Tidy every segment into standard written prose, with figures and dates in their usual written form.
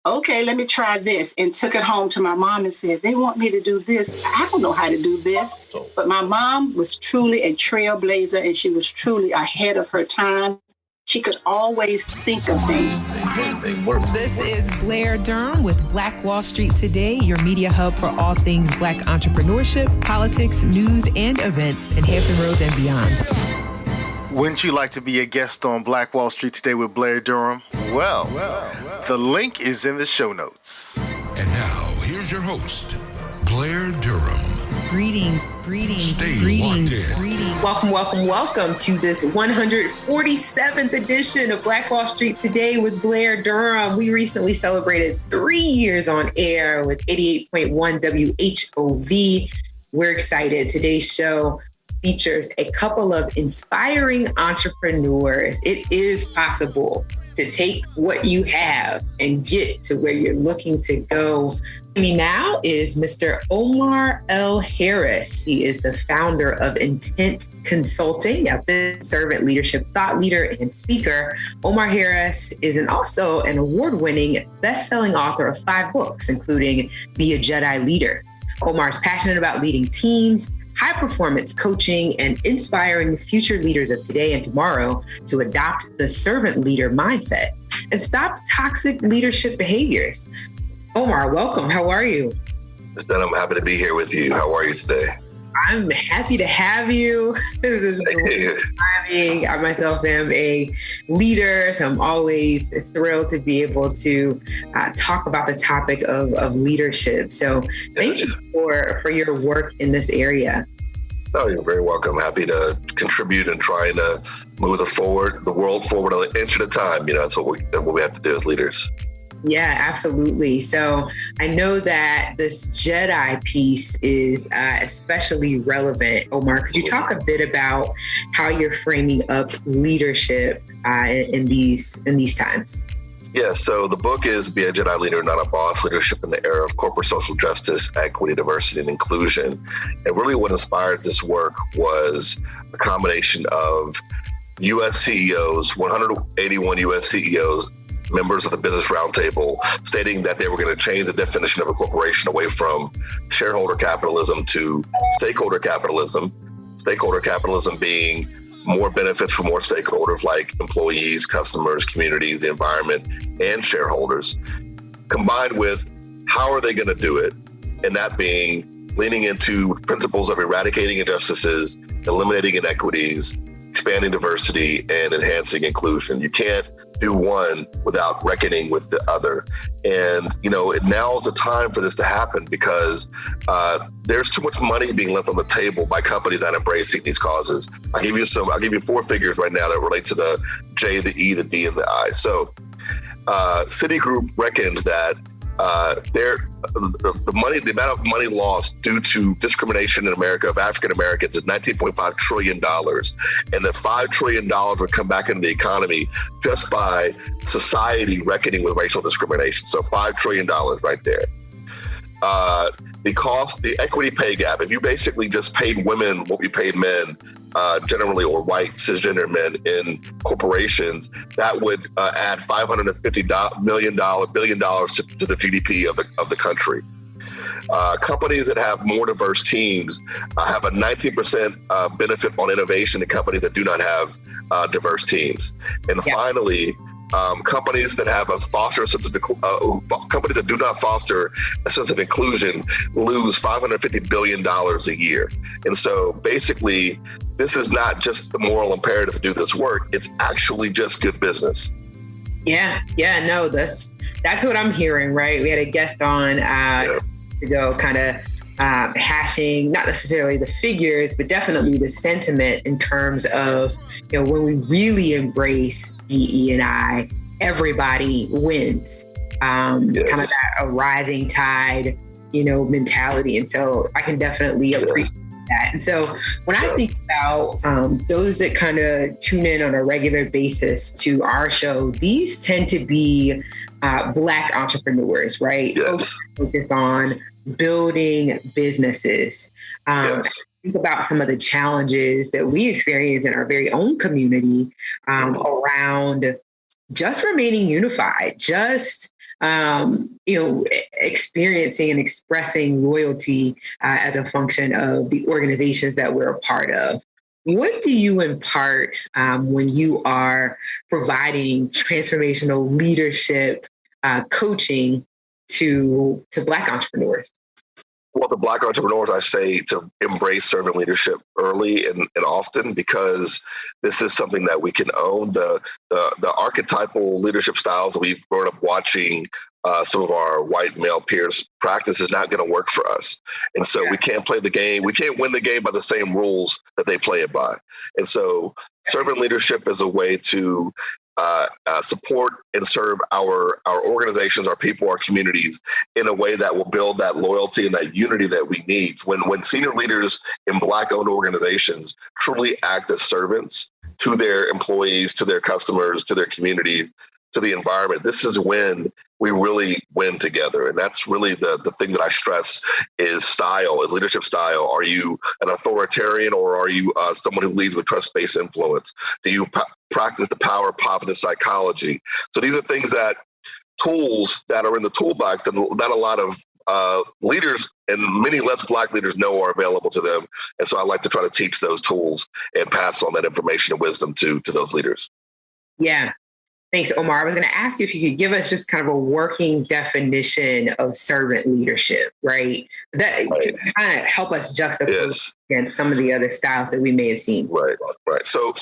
okay, let me try this, and took it home to my mom and said, they want me to do this. I don't know how to do this. But my mom was truly a trailblazer, and she was truly ahead of her time. She could always think of things. This is Blair Durham with Black Wall Street Today, your media hub for all things Black entrepreneurship, politics, news, and events in Hampton Roads and beyond. Wouldn't you like to be a guest on Black Wall Street Today with Blair Durham? Well, the link is in the show notes. And now, here's your host, Blair Durham. Greetings. Welcome to this 147th edition of Black Wall Street Today with Blair Durham. We recently celebrated 3 years on air with 88.1 WHOV. We're excited. Today's show features a couple of inspiring entrepreneurs. It is possible to take what you have and get to where you're looking to go. With me now is Mr. Omar L. Harris. He is the founder of Intent Consulting, a business servant leadership thought leader and speaker. Omar Harris is also an award-winning best-selling author of 5 books, including Be a J.E.D.I Leader. Omar is passionate about leading teams, high-performance coaching, and inspiring future leaders of today and tomorrow to adopt the servant leader mindset and stop toxic leadership behaviors. Omar, welcome. How are you? I'm happy to be here with you. How are you today? I'm happy to have you. This is great timing. I myself am a leader, so I'm always thrilled to be able to talk about the topic of leadership. So thank you for your work in this area. No, you're very welcome. Happy to contribute and trying to move the world forward an inch at a time. That's what we have to do as leaders. Yeah, absolutely. So I know that this J.E.D.I piece is especially relevant. Omar, could you talk a bit about how you're framing up leadership in these times? Yeah, so the book is Be a J.E.D.I Leader, Not a Boss, Leadership in the Era of Corporate Social Justice, Equity, Diversity, and Inclusion. And really what inspired this work was a combination of U.S. CEOs, 181 U.S. CEOs, members of the Business Roundtable, stating that they were going to change the definition of a corporation away from shareholder capitalism to stakeholder capitalism. Stakeholder capitalism being more benefits for more stakeholders like employees, customers, communities, the environment, and shareholders, combined with how are they going to do it? And that being leaning into principles of eradicating injustices, eliminating inequities, expanding diversity, and enhancing inclusion. You can't do one without reckoning with the other. And, now is the time for this to happen because there's too much money being left on the table by companies not embracing these causes. I'll give you 4 figures right now that relate to the J, the E, the D, and the I. So Citigroup reckons that the amount of money lost due to discrimination in America of African Americans is $19.5 trillion. And that $5 trillion would come back into the economy just by society reckoning with racial discrimination. So $5 trillion right there. The equity pay gap, if you basically just paid women what we paid men, generally, or white cisgender men in corporations, that would add $550 billion to the GDP of the country. Companies that have more diverse teams have a 19% benefit on innovation to companies that do not have diverse teams. And finally, companies that have companies that do not foster a sense of inclusion lose $550 billion a year. And so basically, this is not just the moral imperative to do this work. It's actually just good business. Yeah, no, that's what I'm hearing, right? We had a guest on to go kind of hashing, not necessarily the figures, but definitely the sentiment in terms of, when we really embrace DE&I, everybody wins. Kind of that a rising tide, mentality. And so I can definitely appreciate that. And so when I think about those that kind of tune in on a regular basis to our show, these tend to be Black entrepreneurs, right? Yes. Focus on building businesses. Think about some of the challenges that we experience in our very own community around just remaining unified, just experiencing and expressing loyalty as a function of the organizations that we're a part of. What do you impart when you are providing transformational leadership coaching to Black entrepreneurs? Well, to Black entrepreneurs, I say to embrace servant leadership early and often, because this is something that we can own. The archetypal leadership styles that we've grown up watching some of our white male peers practice is not going to work for us. And so we can't play the game. We can't win the game by the same rules that they play it by. And so servant leadership is a way to support and serve our organizations, our people, our communities in a way that will build that loyalty and that unity that we need. When senior leaders in Black-owned organizations truly act as servants to their employees, to their customers, to their communities, to the environment, this is when we really win together. And that's really the thing that I stress is style, is leadership style. Are you an authoritarian, or are you someone who leads with trust-based influence? Do you practice the power of positive psychology? So these are things tools that are in the toolbox that not a lot of leaders and many less Black leaders know are available to them. And so I like to try to teach those tools and pass on that information and wisdom to those leaders. Yeah. Thanks, Omar. I was going to ask you if you could give us just kind of a working definition of servant leadership, right? That could kind of help us juxtapose against some of the other styles that we may have seen. Right. So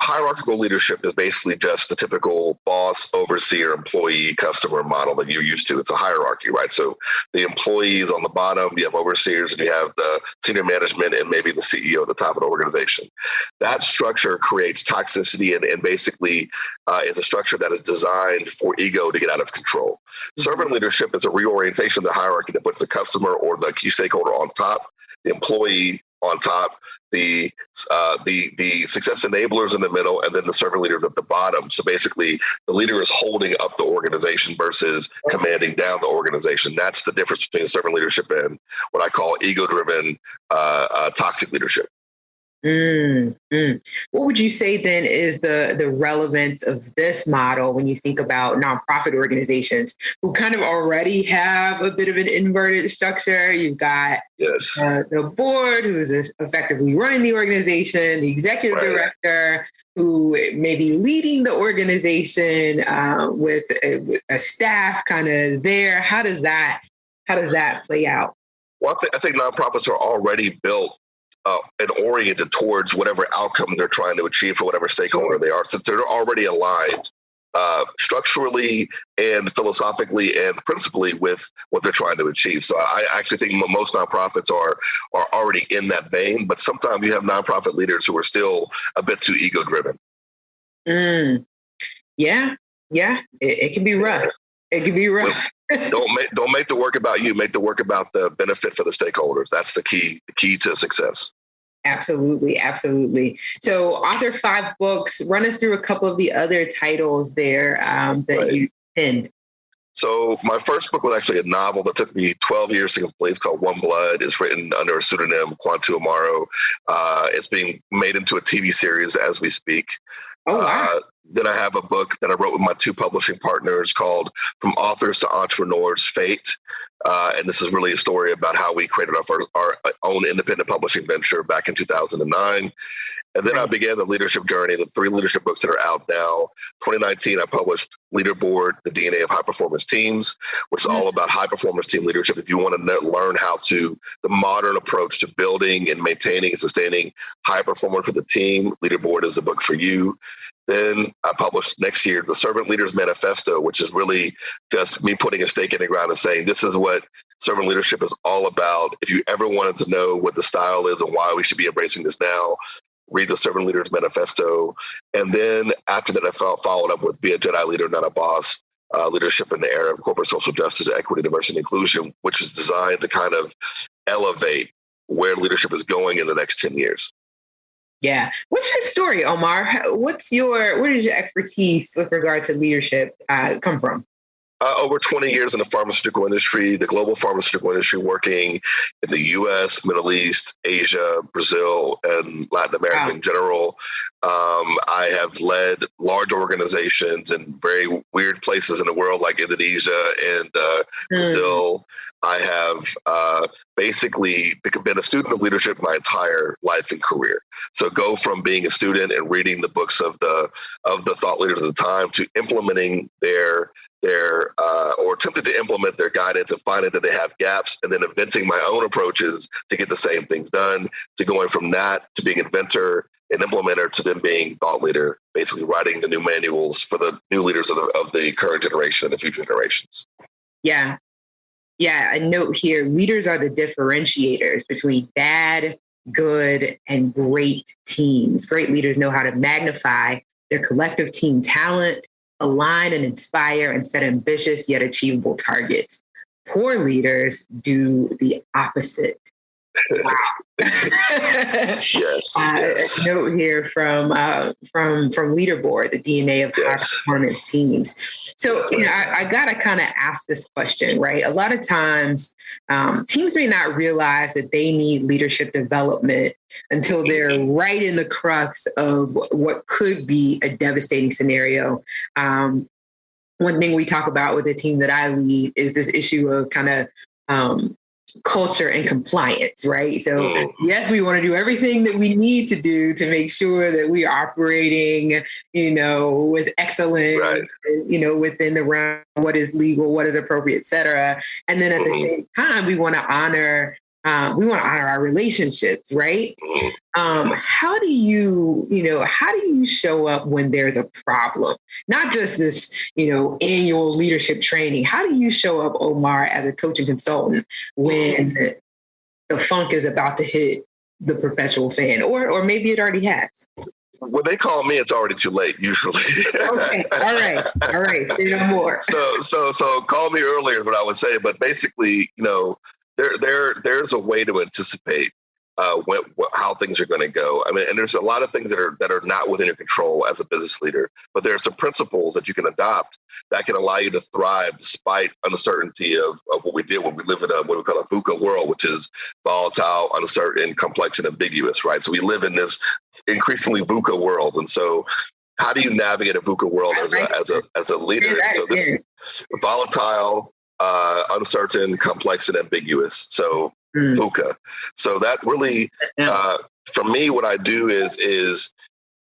hierarchical leadership is basically just the typical boss, overseer, employee, customer model that you're used to. It's a hierarchy, right? So the employees on the bottom, you have overseers, and you have the senior management and maybe the CEO at the top of the organization. That structure creates toxicity and basically is a structure that is designed for ego to get out of control. Mm-hmm. Servant leadership is a reorientation of the hierarchy that puts the customer or the key stakeholder on top, the employee on top, the success enablers in the middle, and then the servant leaders at the bottom. So basically, the leader is holding up the organization versus commanding down the organization. That's the difference between servant leadership and what I call ego-driven, toxic leadership. What would you say then is the relevance of this model when you think about nonprofit organizations who kind of already have a bit of an inverted structure? You've got the board who's effectively running the organization, the executive director who may be leading the organization with a staff kind of there. How does that play out? Well, I think nonprofits are already built and oriented towards whatever outcome they're trying to achieve for whatever stakeholder they are. So they're already aligned structurally and philosophically and principally with what they're trying to achieve. So I actually think most nonprofits are already in that vein, but sometimes you have nonprofit leaders who are still a bit too ego-driven. Yeah. It can be rough. It can be rough. Don't make the work about you. Make the work about the benefit for the stakeholders. That's the key to success. Absolutely. So author 5 books. Run us through a couple of the other titles there that you penned. So my first book was actually a novel that took me 12 years to complete. It's called One Blood. It's written under a pseudonym, Kwantu Amaro. It's being made into a TV series as we speak. Oh, wow. Then I have a book that I wrote with my 2 publishing partners called From Authors to Entrepreneurs, Fate. And this is really a story about how we created our own independent publishing venture back in 2009. And then I began the leadership journey, the 3 leadership books that are out now. 2019, I published Leaderboard, The DNA of High Performance Teams, which is all about high performance team leadership. If you want to learn the modern approach to building and maintaining and sustaining high performance for the team, Leaderboard is the book for you. Then I published next year the Servant Leaders Manifesto, which is really just me putting a stake in the ground and saying, this is what servant leadership is all about. If you ever wanted to know what the style is and why we should be embracing this now, read the Servant Leaders Manifesto. And then after that, I followed up with Be a J.E.D.I Leader, Not a Boss, Leadership in the Era of Corporate Social Justice, Equity, Diversity, and Inclusion, which is designed to kind of elevate where leadership is going in the next 10 years. Yeah. What's your story, Omar? Where does your expertise with regard to leadership come from? Over 20 years in the pharmaceutical industry, the global pharmaceutical industry, working in the U.S., Middle East, Asia, Brazil, and Latin America in general. I have led large organizations in very weird places in the world, like Indonesia and Brazil. I have basically been a student of leadership my entire life and career. So go from being a student and reading the books of the thought leaders of the time to implementing their or attempting to implement their guidance and finding that they have gaps, and then inventing my own approaches to get the same things done, to going from that to being inventor and implementer to then being thought leader, basically writing the new manuals for the new leaders of the current generation and the future generations. Yeah. Yeah, a note here, leaders are the differentiators between bad, good, and great teams. Great leaders know how to magnify their collective team talent, align and inspire, and set ambitious yet achievable targets. Poor leaders do the opposite. Wow. Yes. A note here from Leaderboard, the DNA of high performance teams. So I gotta kind of ask this question, right? A lot of times, teams may not realize that they need leadership development until they're right in the crux of what could be a devastating scenario. One thing we talk about with the team that I lead is this issue of kind of culture and compliance, right? So yes, we want to do everything that we need to do to make sure that we are operating, with excellence, right, within the realm, what is legal, what is appropriate, et cetera. And then at the same time, we want to honor our relationships, right? How do you show up when there's a problem? Not just this, annual leadership training. How do you show up, Omar, as a coach and consultant when the funk is about to hit the professional fan, or maybe it already has? When they call me, it's already too late, usually. Okay. All right. Say no more. So call me earlier is what I would say. But basically, there's a way to anticipate how things are going to go. I mean, and there's a lot of things that are not within your control as a business leader, but there are some principles that you can adopt that can allow you to thrive despite uncertainty of what we did when we live in what we call a VUCA world, which is volatile, uncertain, complex, and ambiguous, right? So we live in this increasingly VUCA world. And so how do you navigate a VUCA world as a leader? So this is volatile, uncertain, complex, and ambiguous. So VUCA. So that really, for me, what I do is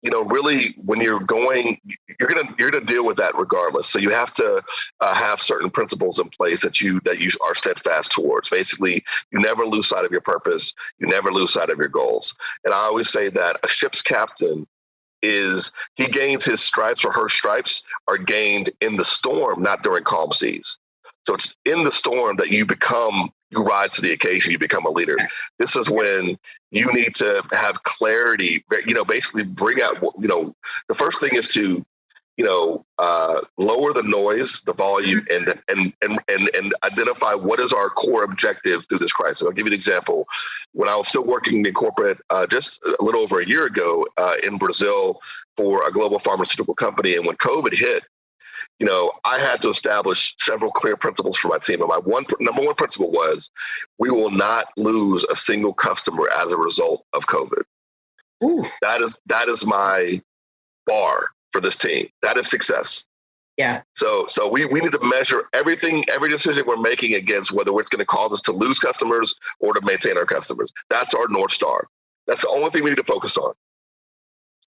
really when you're going to deal with that regardless. So you have to have certain principles in place that you are steadfast towards. Basically, you never lose sight of your purpose. You never lose sight of your goals. And I always say that a ship's captain he gains his stripes, or her stripes are gained in the storm, not during calm seas. So it's in the storm that you rise to the occasion, you become a leader. This is when you need to have clarity, basically bring out, the first thing is to, lower the noise, the volume, and identify what is our core objective through this crisis. I'll give you an example. When I was still working in corporate just a little over a year ago in Brazil for a global pharmaceutical company, and when COVID hit, I had to establish several clear principles for my team. And my number one principle was, we will not lose a single customer as a result of COVID. Oof. That is my bar for this team. That is success. Yeah. So we need to measure every decision we're making against whether it's going to cause us to lose customers or to maintain our customers. That's our North Star. That's the only thing we need to focus on.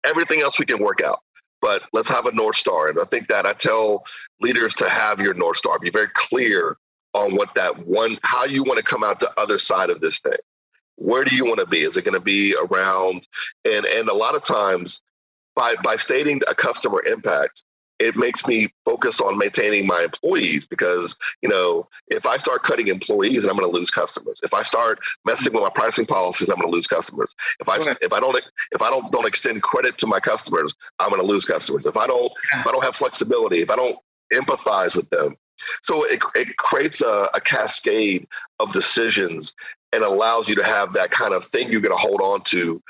Everything else we can work out. But let's have a North Star. And I think that I tell leaders to have your North Star. Be very clear on how you want to come out the other side of this thing. Where do you want to be? Is it going to be around? And a lot of times by stating a customer impact, it makes me focus on maintaining my employees, because, if I start cutting employees, I'm going to lose customers. If I start messing with my pricing policies, I'm going to lose customers. If I don't extend credit to my customers, I'm going to lose customers. If I don't have flexibility, if I don't empathize with them. So it creates a cascade of decisions and allows you to have that kind of thing you're going to hold on to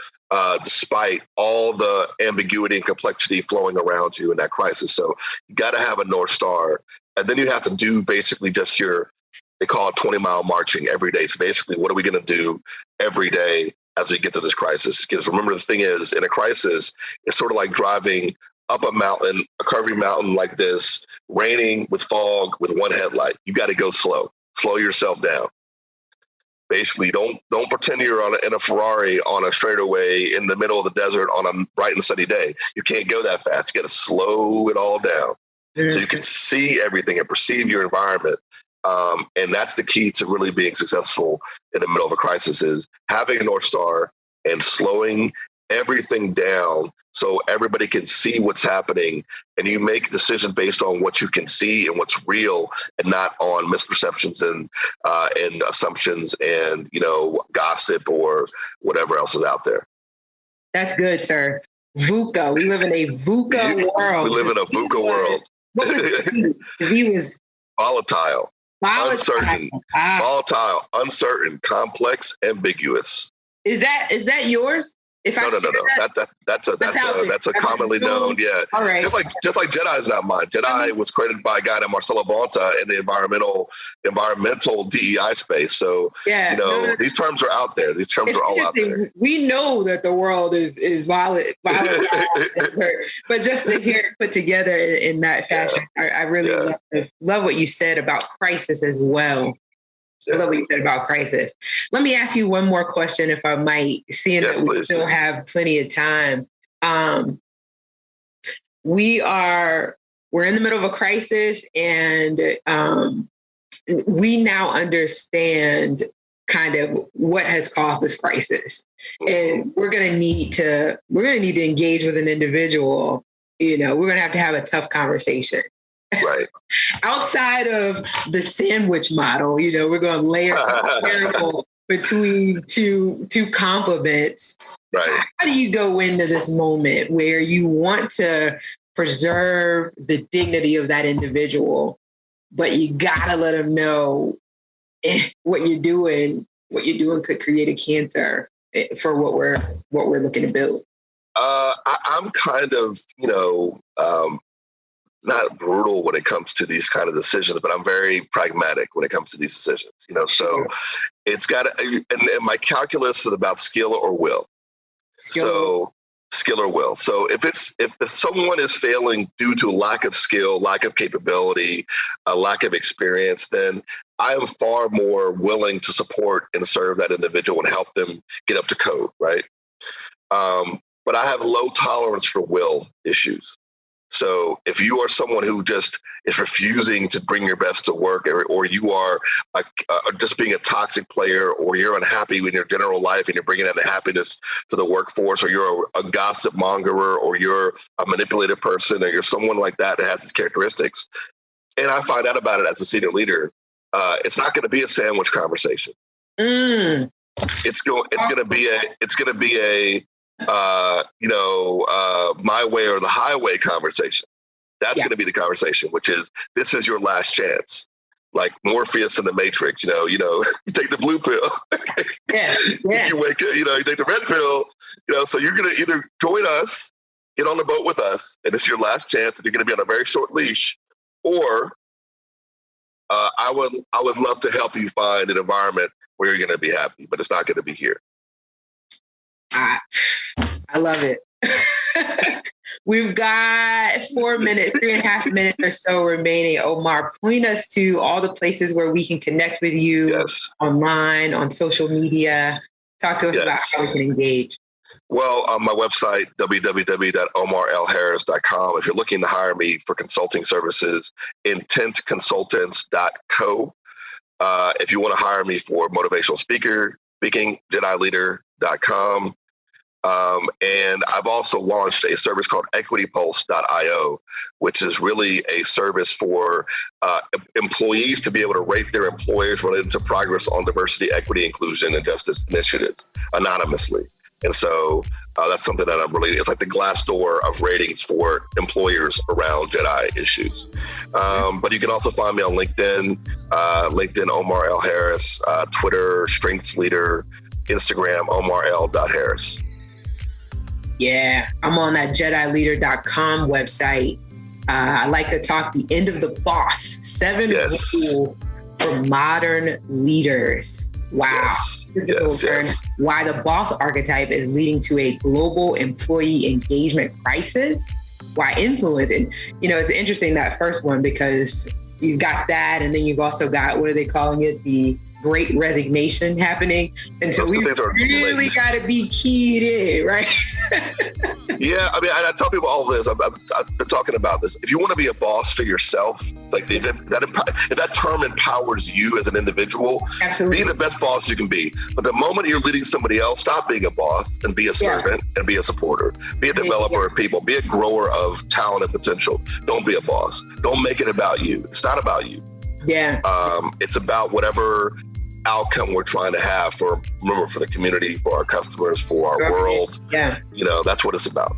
despite all the ambiguity and complexity flowing around you in that crisis. So you got to have a North Star. And then you have to do basically just they call it 20-mile marching every day. So basically, what are we going to do every day as we get to this crisis? Because remember, the thing is, in a crisis, it's sort of like driving up a mountain, a curvy mountain like this, raining with fog with one headlight. You got to go slow yourself down. Basically, don't pretend you're in a Ferrari on a straightaway in the middle of the desert on a bright and sunny day. You can't go that fast. You got to slow it all down so you can see everything and perceive your environment. And that's the key to really being successful in the middle of a crisis, is having a North Star and slowing everything down so everybody can see what's happening, and you make decisions based on what you can see and what's real, and not on misperceptions and assumptions and, gossip or whatever else is out there. That's good, sir. VUCA. We live in a VUCA world. We live in a VUCA world. What was the V? The V was volatile. Uncertain, volatile, uncertain, complex, ambiguous. Is that yours? No. That's a commonly known. Yeah. All right. Just like J.E.D.I is not mine. J.E.D.I was created by a guy named Marcelo Bonta in the environmental DEI space. So these terms are out there. These terms are all out there. We know that the world is volatile, but just to hear it put together in that fashion, I really love what you said about crisis as well. I love what you said about crisis. Let me ask you one more question, if I might, seeing that we still have plenty of time. We're in the middle of a crisis, and we now understand kind of what has caused this crisis, and we're going to need to engage with an individual. We're going to have a tough conversation. Right. Outside of the sandwich model, we're going to layer something terrible between two compliments. Right. How do you go into this moment where you want to preserve the dignity of that individual, but you gotta let them know what you're doing could create a cancer for what we're looking to build? I'm kind of, not brutal when it comes to these kind of decisions, but I'm very pragmatic when it comes to these decisions, so it's got to, and my calculus is about skill or will. Skill or will. So if someone is failing due to lack of skill, lack of capability, a lack of experience, then I am far more willing to support and serve that individual and help them get up to code. Right. But I have low tolerance for will issues. So if you are someone who just is refusing to bring your best to work, or you are just being a toxic player, or you're unhappy in your general life and you're bringing unhappiness to the workforce, or you're a gossip mongerer, or you're a manipulative person, or you're someone like that has these characteristics, and I find out about it as a senior leader, it's not going to be a sandwich conversation. It's going to be a my way or the highway conversation. That's going to be the conversation, which is, this is your last chance. Like Morpheus in the Matrix, you take the blue pill, you wake up, you take the red pill, so you're going to either join us, get on the boat with us, and it's your last chance, and you're going to be on a very short leash, or I would love to help you find an environment where you're going to be happy, but it's not going to be here. I love it. We've got 4 minutes, 3.5 minutes or so remaining. Omar, point us to all the places where we can connect with you online, on social media. Talk to us about how we can engage. Well, on my website, www.omarlharris.com. If you're looking to hire me for consulting services, intentconsultants.co. If you want to hire me for motivational speaking, JEDIleader.com. And I've also launched a service called equitypulse.io, which is really a service for employees to be able to rate their employers related to progress on diversity, equity, inclusion, and justice initiatives anonymously. And so that's something that it's like the Glassdoor of ratings for employers around J.E.D.I issues. But you can also find me on LinkedIn, Omar L. Harris, Twitter, Strengths Leader, Instagram, OmarL.Harris. Yeah, I'm on that JEDIleader.com website. I like to talk the end of the boss, 7 rules for modern leaders. Wow. Yes. Why the boss archetype is leading to a global employee engagement crisis. Why influence. And, it's interesting, that first one, because you've got that. And then you've also got, what are they calling it? The Great Resignation happening. And so we really got to be keyed in, right? Yeah, I mean, I tell people all this. I've been talking about this. If you want to be a boss for yourself, like if that term empowers you as an individual, absolutely, be the best boss you can be. But the moment you're leading somebody else, stop being a boss and be a servant and be a supporter. Be a developer of people. Be a grower of talent and potential. Don't be a boss. Don't make it about you. It's not about you. Yeah. It's about whatever outcome we're trying to have for the community, for our customers, for our world. Yeah. That's what it's about.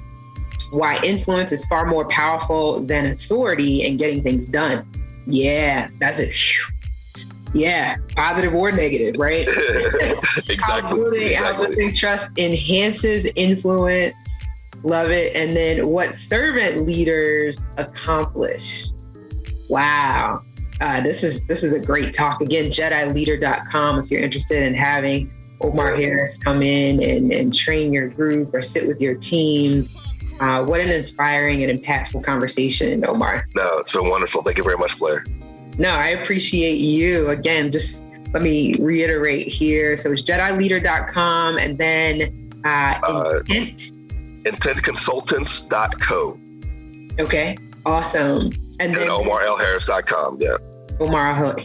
Why influence is far more powerful than authority in getting things done. Yeah, that's it. Yeah, positive or negative, right? Exactly. How building trust enhances influence. Love it. And then what servant leaders accomplish. Wow. This is a great talk. Again, JEDIleader.com if you're interested in having Omar Harris come in and train your group or sit with your team. What an inspiring and impactful conversation, Omar. No, it's been wonderful. Thank you very much, Blair. No, I appreciate you. Again, just let me reiterate here. So it's JEDIleader.com and then intentconsultants.co. Okay, awesome. And then OmarLHarris.com. Yeah. Omar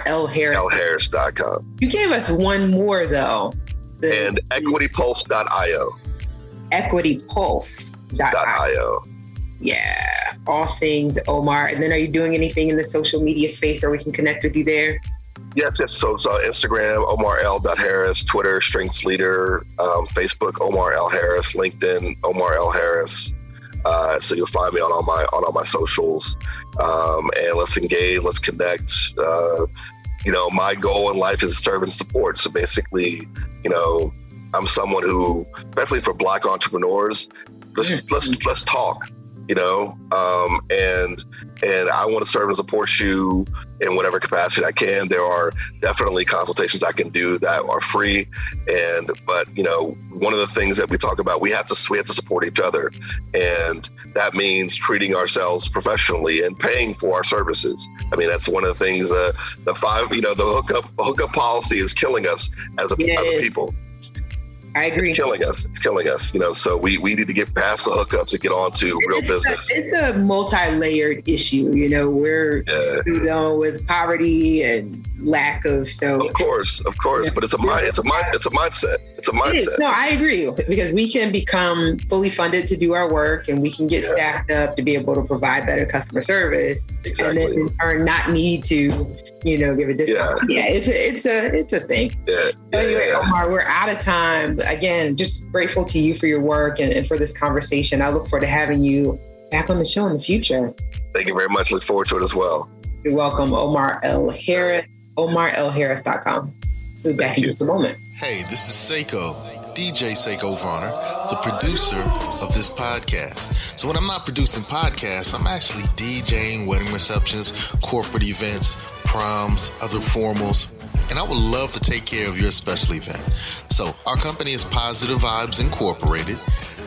L. Harris. LHarris.com. You gave us one more though. And equitypulse.io. Equitypulse.io. Yeah. All things Omar. And then are you doing anything in the social media space where we can connect with you there? Yes. So Instagram, OmarL.Harris, Twitter, Strengths Leader, Facebook, Omar L. Harris, LinkedIn, Omar L. Harris. So you'll find me on all my socials, and let's engage, let's connect. My goal in life is to serve and support. So basically, I'm someone who, especially for Black entrepreneurs, let's talk. And I want to serve and support you in whatever capacity I can. There are definitely consultations I can do that are free. But one of the things that we talk about, we have to support each other. And that means treating ourselves professionally and paying for our services. I mean, that's one of the things, the hookup policy is killing us as a people. I agree. It's killing us. So we need to get past the hookups and get on to real business. It's a multi-layered issue. We're with poverty and lack of. So of course, but it's a mindset. It's a mindset. No, I agree, because we can become fully funded to do our work, and we can get staffed up to be able to provide better customer service, exactly. And then in turn not need to give a discount. Yeah, it's a thing. Anyway, Omar, we're out of time. Again, just grateful to you for your work and for this conversation. I look forward to having you back on the show in the future. Thank you very much. Look forward to it as well. You're welcome, Omar L. Harris, OmarLHarris.com. We'll be back in just a moment. Hey, this is Seiko, DJ Seiko Varner, the producer of this podcast. So when I'm not producing podcasts, I'm actually DJing wedding receptions, corporate events, proms, other formals, and I would love to take care of your special event. So our company is Positive Vibes Incorporated,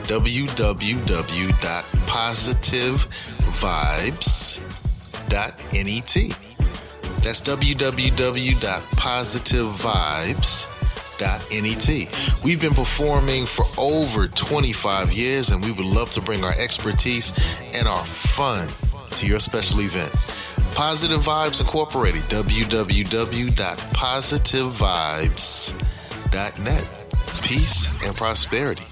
www.positivevibes.net. That's www.positivevibes.net. We've been performing for over 25 years, and we would love to bring our expertise and our fun to your special event. Positive Vibes Incorporated, www.positivevibes.net. Peace and prosperity.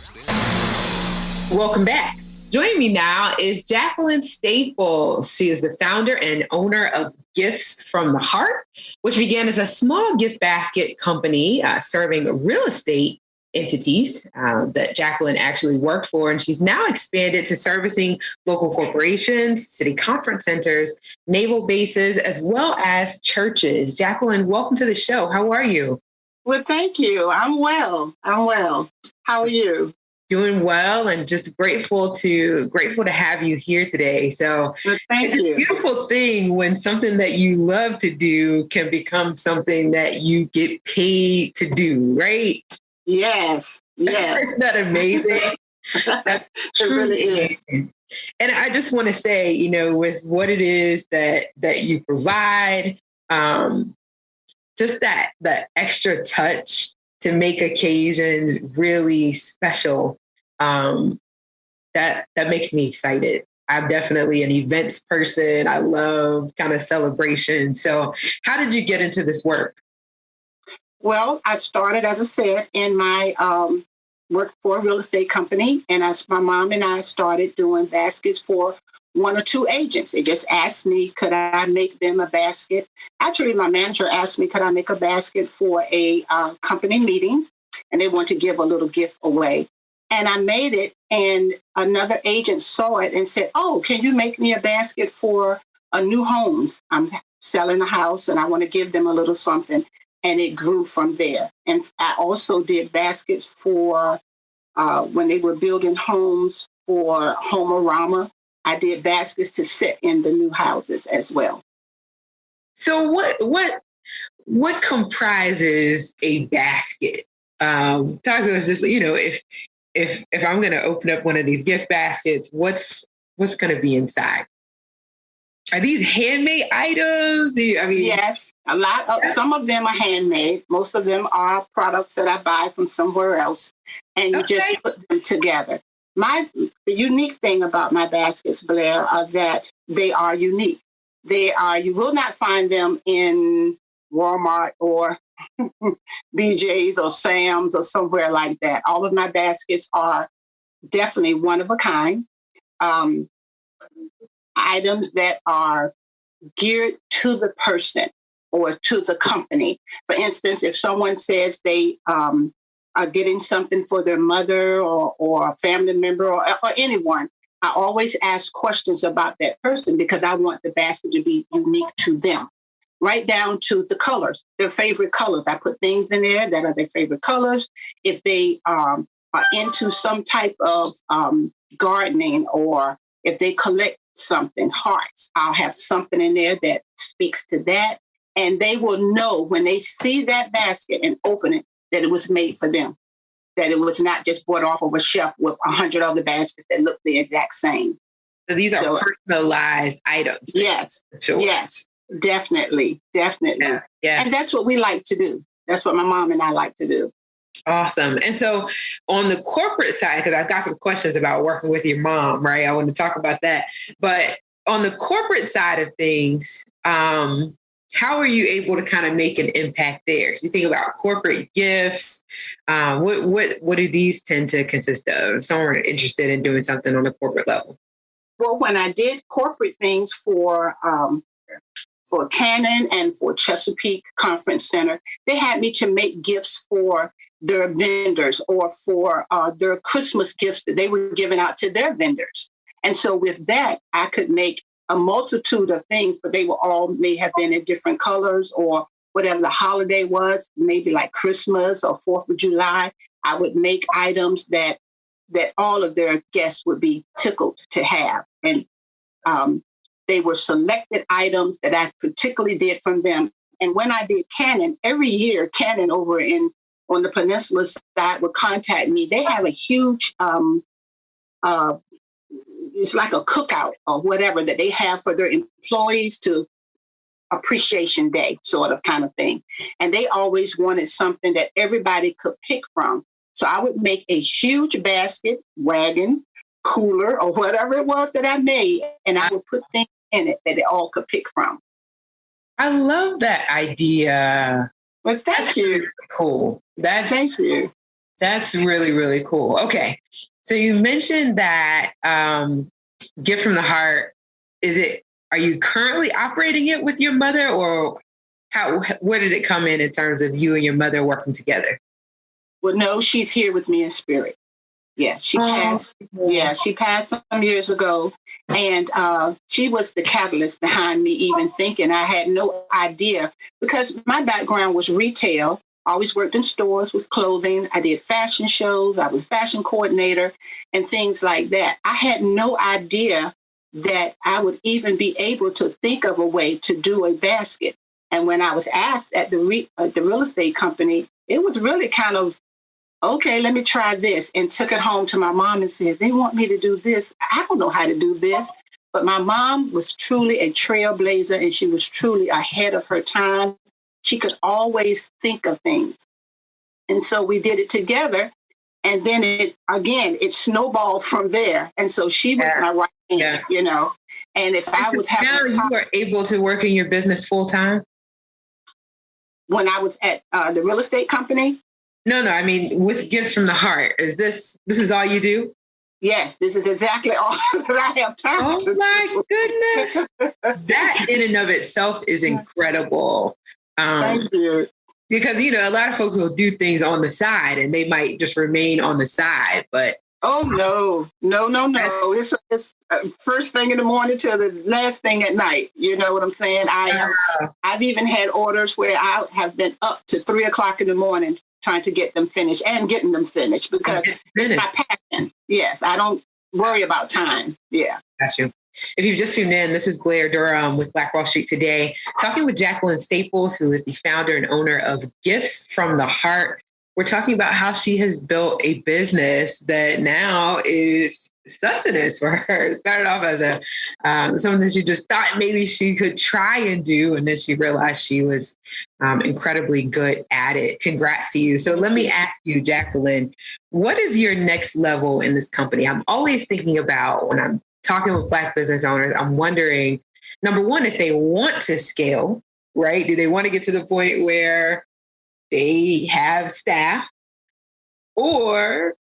Welcome back. Joining me now is Jacqueline Staples. She is the founder and owner of Gifts from the Heart, which began as a small gift basket company serving real estate entities that Jacqueline actually worked for. And she's now expanded to servicing local corporations, city conference centers, naval bases, as well as churches. Jacqueline, welcome to the show. How are you? Well, thank you. I'm well. How are you? Doing well, and just grateful to have you here today. So thank you. It's a beautiful thing when something that you love to do can become something that you get paid to do, right? Yes. Isn't that amazing? That's it really is. Amazing. And I just want to say, you know, with what it is that you provide, just that extra touch to make occasions really special. That makes me excited. I'm definitely an events person. I love kind of celebration. So how did you get into this work? Well, I started, as I said, in my work for a real estate company. And my mom and I started doing baskets for 1 or 2 agents. They just asked me, could I make them a basket? Actually, my manager asked me, could I make a basket for a company meeting? And they want to give a little gift away. And I made it, and another agent saw it and said, oh, can you make me a basket for a new homes? I'm selling a house and I want to give them a little something. And it grew from there. And I also did baskets for when they were building homes for Homerama. I did baskets to set in the new houses as well. So what comprises a basket? Talk to us, just, you know, if I'm going to open up one of these gift baskets, what's going to be inside? Are these handmade items? Yes, some of them are handmade. Most of them are products that I buy from somewhere else, and you just put them together. The unique thing about my baskets, Blair, are that they are unique. You will not find them in Walmart or BJ's or Sam's or somewhere like that. All of my baskets are definitely one of a kind. Items that are geared to the person or to the company. For instance, if someone says they are getting something for their mother or a family member or anyone, I always ask questions about that person because I want the basket to be unique to them, right down to the colors, their favorite colors. I put things in there that are their favorite colors. If they are into some type of gardening, or if they collect something, hearts, I'll have something in there that speaks to that. And they will know when they see that basket and open it that it was made for them, that it was not just bought off of a shelf with 100 other baskets that look the exact same. So these are personalized items. Yes, sure. Yes, definitely. Yeah. And that's what we like to do. That's what my mom and I like to do. Awesome. And so on the corporate side, because I've got some questions about working with your mom, right? I want to talk about that. But on the corporate side of things, how are you able to kind of make an impact there? So you think about corporate gifts. What do these tend to consist of? If someone are interested in doing something on a corporate level. Well, when I did corporate things for Canon and for Chesapeake Conference Center, they had me to make gifts for their vendors or for their Christmas gifts that they were giving out to their vendors. And so with that, I could make a multitude of things, but they were all may have been in different colors or whatever the holiday was, maybe like Christmas or 4th of July. I would make items that all of their guests would be tickled to have. And they were selected items that I particularly did from them. And when I did Canon, every year, Canon over on the Peninsula side would contact me. They have a huge, it's like a cookout or whatever that they have for their employees to Appreciation Day, sort of kind of thing. And they always wanted something that everybody could pick from. So I would make a huge basket, wagon, cooler, or whatever it was that I made, and I would put things in it that they all could pick from. I love that idea. Well, thank you. Really cool. Thank you. That's really, really cool. Okay. So you mentioned that Gift from the Heart. Are you currently operating it with your mother, or where did it come in terms of you and your mother working together? Well, no, she's here with me in spirit. Yeah, she passed. Yeah, she passed some years ago, and she was the catalyst behind me even thinking. I had no idea because my background was retail, always worked in stores with clothing. I did fashion shows. I was fashion coordinator and things like that. I had no idea that I would even be able to think of a way to do a basket. And when I was asked at the real estate company, it was really kind of, okay, let me try this, and took it home to my mom and said, they want me to do this. I don't know how to do this. But my mom was truly a trailblazer, and she was truly ahead of her time. She could always think of things. And so we did it together. And then it snowballed from there. And so she was my right hand, you know. And if I was having... Now you are able to work in your business full time? When I was at the real estate company? No, I mean, with Gifts from the Heart. This is all you do? Yes, this is exactly all that I have time to do. Oh my goodness. That in and of itself is incredible. Thank you. Because, you know, a lot of folks will do things on the side and they might just remain on the side. But oh, no. It's first thing in the morning till the last thing at night. You know what I'm saying? I've even had orders where I have been up to 3:00 in the morning trying to get them finished and getting them finished because it's my passion. Yes, I don't worry about time. Yeah. Got you. If you've just tuned in, this is Blair Durham with Black Wall Street Today, talking with Jacqueline Staples, who is the founder and owner of Gifts from the Heart. We're talking about how she has built a business that now is sustenance for her. It started off as something that she just thought maybe she could try and do, and then she realized she was incredibly good at it. Congrats to you. So let me ask you, Jacqueline, what is your next level in this company? I'm always thinking about when I'm talking with Black business owners, I'm wondering, number one, if they want to scale, right? Do they want to get to the point where they have staff, or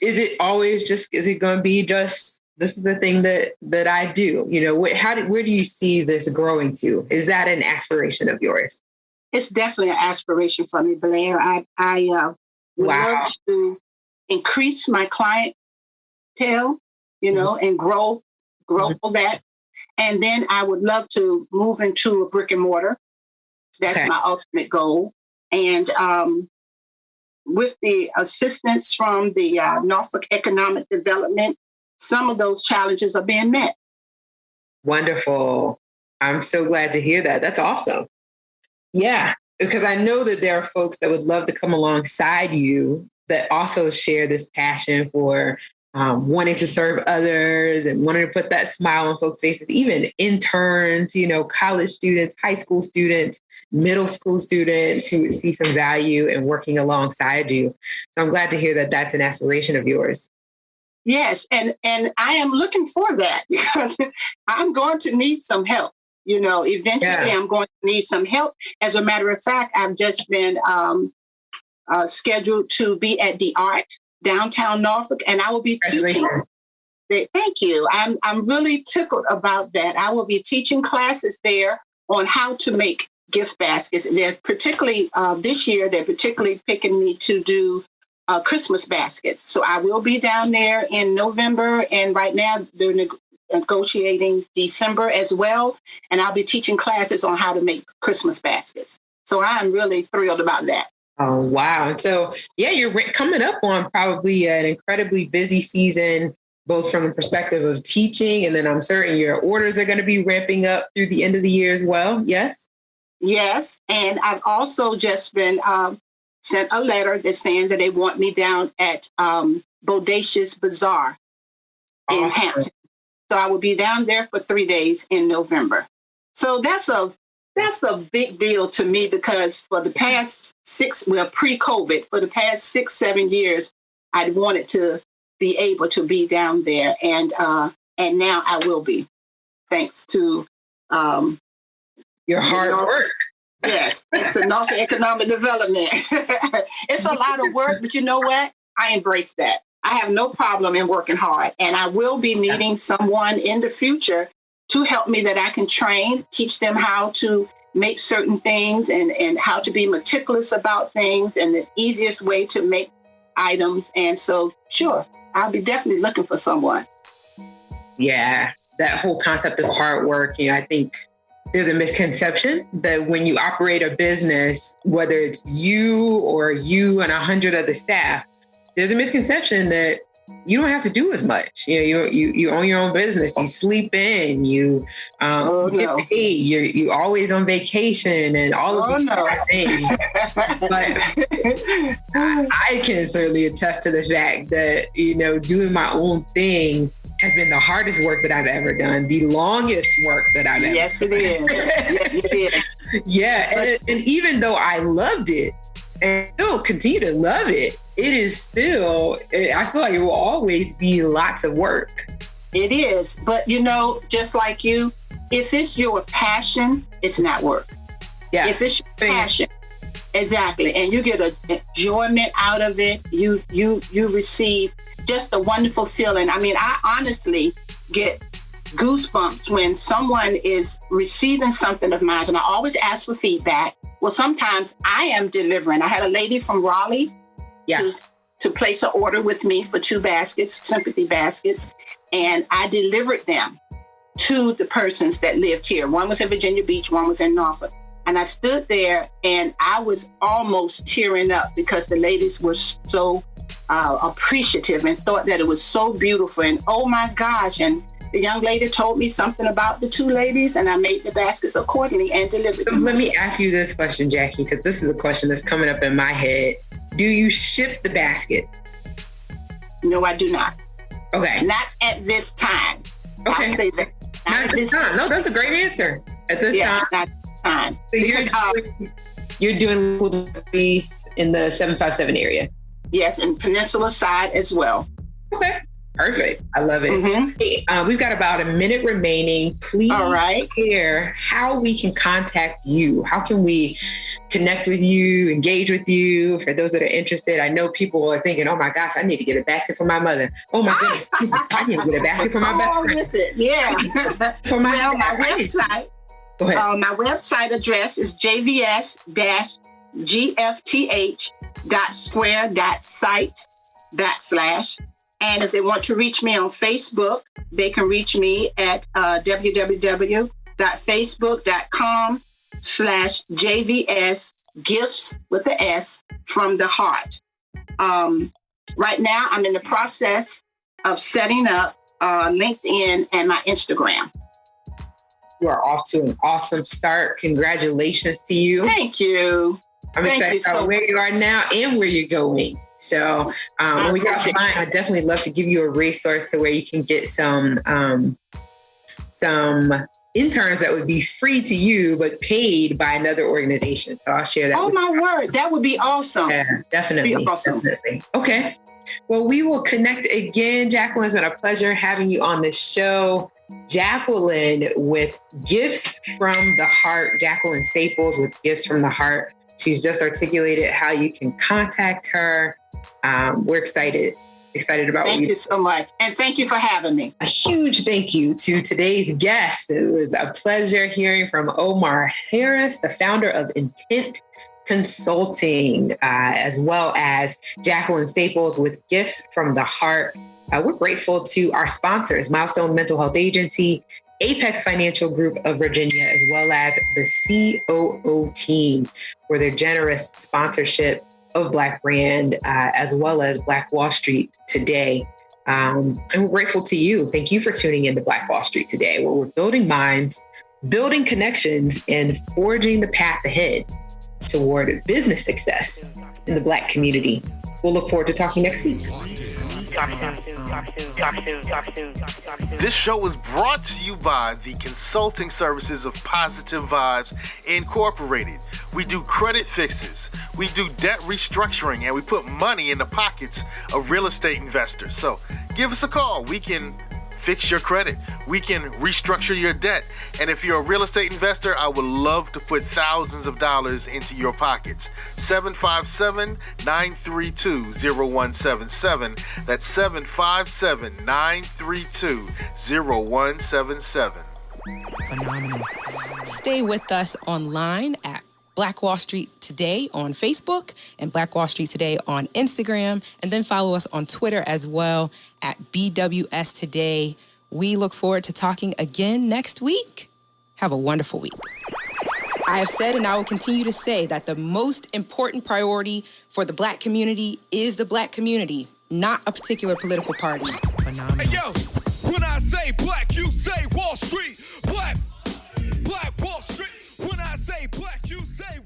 is it always is it going to be just, this is the thing that I do? You know, where do you see this growing to? Is that an aspiration of yours? It's definitely an aspiration for me, Blair. I would love to increase my clientele, you know, and grow that. And then I would love to move into a brick and mortar. That's my ultimate goal. And with the assistance from the Norfolk Economic Development, some of those challenges are being met. Wonderful. I'm so glad to hear that. That's awesome. Yeah, because I know that there are folks that would love to come alongside you that also share this passion for wanting to serve others and wanting to put that smile on folks' faces, even interns, you know, college students, high school students, middle school students who would see some value in working alongside you. So I'm glad to hear that that's an aspiration of yours. Yes, and I am looking for that because I'm going to need some help. You know, eventually I'm going to need some help. As a matter of fact, I've just been scheduled to be at J.E.D.I downtown Norfolk, and I will be teaching. Thank you. I'm really tickled about that. I will be teaching classes there on how to make gift baskets. They're particularly this year, they're particularly picking me to do Christmas baskets. So I will be down there in November, and right now they're negotiating December as well. And I'll be teaching classes on how to make Christmas baskets. So I'm really thrilled about that. Oh, wow. So, yeah, you're coming up on probably an incredibly busy season, both from the perspective of teaching, and then I'm certain your orders are going to be ramping up through the end of the year as well. Yes? Yes. And I've also just been sent a letter that's saying that they want me down at Bodacious Bazaar in Hampton. So I will be down there for 3 days in November. So that's a big deal to me because for the past pre-COVID, for the past 6-7 years, I'd wanted to be able to be down there. And now I will be, thanks to your hard work. Yes, thanks to Norfolk Economic Development. It's a lot of work, but you know what? I embrace that. I have no problem in working hard. And I will be needing someone in the future to help me that I can train, teach them how to make certain things and how to be meticulous about things and the easiest way to make items. And so, sure, I'll be definitely looking for someone. Yeah, that whole concept of hard work, you know, I think there's a misconception that when you operate a business, whether it's you and 100 other staff, there's a misconception that you don't have to do as much. You own your own business. You sleep in. You get paid. You're always on vacation and all of these things. But I can certainly attest to the fact that doing my own thing has been the hardest work that I've ever done, the longest work that I've ever done. Yes, it is. It is. Yeah, and even though I loved it and still continue to love it, it is still, I feel like it will always be lots of work. It is. But, just like you, if it's your passion, it's not work. Yeah. If it's your passion, exactly, and you get enjoyment out of it, you receive just a wonderful feeling. I mean, I honestly get goosebumps when someone is receiving something of mine, and I always ask for feedback. Well, sometimes I am delivering. I had a lady from Raleigh to place an order with me for 2 baskets, sympathy baskets, and I delivered them to the persons that lived here. One was in Virginia Beach, one was in Norfolk. And I stood there and I was almost tearing up because the ladies were so appreciative and thought that it was so beautiful. And oh my gosh. And the young lady told me something about the 2 ladies, and I made the baskets accordingly and delivered them. Let me ask you this question, Jackie, because this is a question that's coming up in my head. Do you ship the basket? No, I do not. Okay. Not at this time. Okay. I'll say that. Not at this time. No, that's a great answer. At this time. Not at this time. So you're doing deliveries in the 757 area? Yes, and Peninsula side as well. Okay. Perfect. I love it. Mm-hmm. Hey, we've got about a minute remaining. Please share how we can contact you. How can we connect with you, engage with you? For those that are interested, I know people are thinking, oh my gosh, I need to get a basket for my mother. Oh my goodness, I need to get a basket for my best friend. Yeah. For my website. Go ahead. My website address is jvs-gfth.square.site/. And if they want to reach me on Facebook, they can reach me at www.facebook.com/JVS Gifts with the S from the Heart. Right now, I'm in the process of setting up LinkedIn and my Instagram. You are off to an awesome start. Congratulations to you. Thank you. I'm excited about where you are now and where you're going. So when we get off the line, I'd definitely love to give you a resource to where you can get some interns that would be free to you, but paid by another organization. So I'll share that. Oh, my word. That would be awesome. Yeah, definitely. Awesome. Definitely. Okay. Well, we will connect again. Jacqueline, it's been a pleasure having you on the show. Jacqueline with Gifts from the Heart. Jacqueline Staples with Gifts from the Heart. She's just articulated how you can contact her. We're excited about Thank you so much. And thank you for having me. A huge thank you to today's guest. It was a pleasure hearing from Omar Harris, the founder of Intent Consulting, as well as Jacqueline Staples with Gifts from the Heart. We're grateful to our sponsors, Milestone Mental Health Agency, Apex Financial Group of Virginia, as well as the COO team for their generous sponsorship of Black Brand, as well as Black Wall Street Today. And we're grateful to you. Thank you for tuning in to Black Wall Street Today, where we're building minds, building connections, and forging the path ahead toward business success in the Black community. We'll look forward to talking next week. This show was brought to you by the consulting services of Positive Vibes Incorporated. We do credit fixes, we do debt restructuring, and we put money in the pockets of real estate investors. So give us a call. We can fix your credit. We can restructure your debt. And if you're a real estate investor, I would love to put thousands of dollars into your pockets. 757-932-0177. That's 757-932-0177. Phenomenal. Stay with us online at Black Wall Street Today on Facebook and Black Wall Street Today on Instagram. And then follow us on Twitter as well at BWS Today. We look forward to talking again next week. Have a wonderful week. I have said and I will continue to say that the most important priority for the Black community is the Black community, not a particular political party. Phenomenal. Hey, yo, when I say Black, you say Wall Street. Black Wall Street. When I say Black, you say